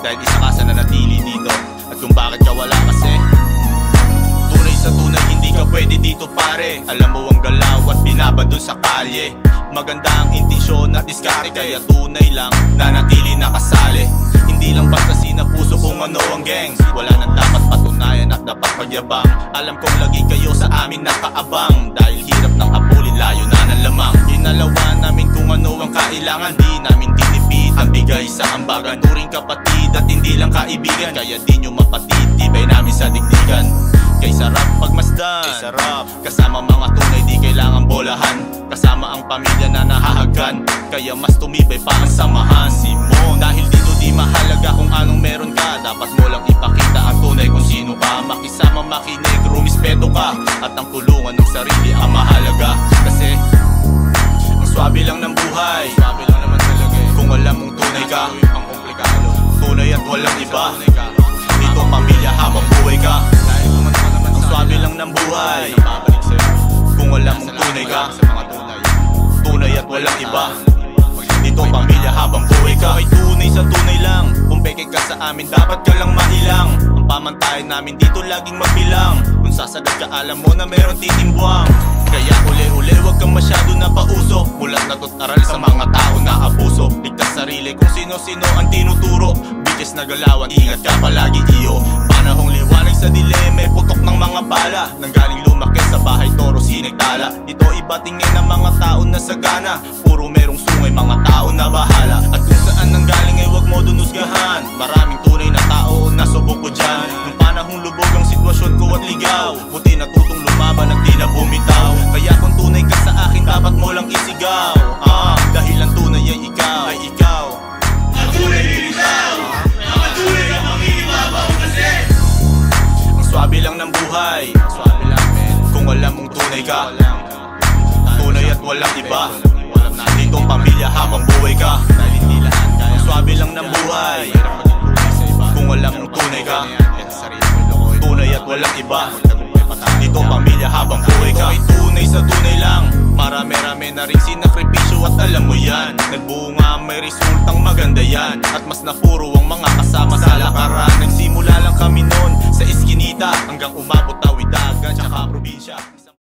dahil isa ka sa nanatili dito. At kung bakit ka wala kasi tunay sa tunay, hindi ka pwede dito pare. Alam mo ang galaw at binaba dun sa kalye. Maganda ang intensyon at diskarte, kaya tunay lang nanatili nakasali. Hindi lang basta sinapuso kung ano ang gang. Wala nang dapat patunayan at dapat pagyabang. Alam kong lagi kayo sa amin nakaabang, dahil hirap ng habulin, layo na ng lamang. Inalawa namin kung ano ang kailangan, di namin tinipid ang bigay sa ambagan. Turing kapatid at hindi lang kaibigan, kaya di nyo mapatitibay namin sa digdigan. Kay sarap pagmasdan, kay sarap kasama mga tunay, di kailangan bolahan. Kasama ang pamilya na nahahagkan, kaya mas tumibay pa ang samahan. Simon, dahil dito di mahalaga kung anong meron ka, dapat mo lang ipakita ang tunay kung sino ka. Makisama, makinig, rumispeto ka, at ang tulungan ng sarili ang mahalaga. Kasi ang swabe lang ng buhay, swabe lang naman talaga eh. Kung alam mong tunay ka, ang komplikado, tunay at walang iba. Dito pamilya habang buhay ka. Ang swabe lang ng buhay, kung alam mong tunay ka, tunay at walang iba. Dito pamilya habang buhay ka. Ay tunay sa tunay lang, kung peke ka sa amin dapat ka lang mailang. Ang pamantayan namin dito laging magbilang. Kung sasagad ka alam mo na meron titimbwang. Kaya uli-uli wag kang masyado na pauso. Mulat na to't aral sa mga tao na abuso. Ligtas sarili kung sino-sino ang tinuturo. Bitches na galawan, ingat ka palagi iyo. Panahong liwanag sa dilim, may putok ng mga bala. Nanggaling lumaki sa bahay toro sinigtala. Ito iba tingin ng mga tao na sagana. Puro merong sungay, mga tao na bahala. At kung saan nanggaling ay wag mo dun husgahan. Maraming tunay na tao na subok ko dyan. Nung panahong lubog ang sitwasyon ko at ligaw, buti natutong lumaban at di na bumitaw. Kaya kung tunay ka sa akin dapat mo lang isigaw. Dahil ang tunay ay ikaw. Ang tunay nilitaw, ang tunay ang mangingibabaw kasi. Ang swabe lang ng buhay, kung alam mong tunay ka, tunay at walang iba. Ditong pamilya habang buhay ka. Ang swabe lang ng buhay, kung alam mong tunay ka, tunay at walang iba. Dito pamilya habang buhay ka. Ay tunay sa tunay lang, marami-rami na rin sinakripisyo at alam mo yan. Nagbunga may resultang maganda yan, at mas napuro ang mga kasama sa lakaran. Nagsimula lang kami noon sa iskinita, hanggang umabot na Widagan tsaka probinsya.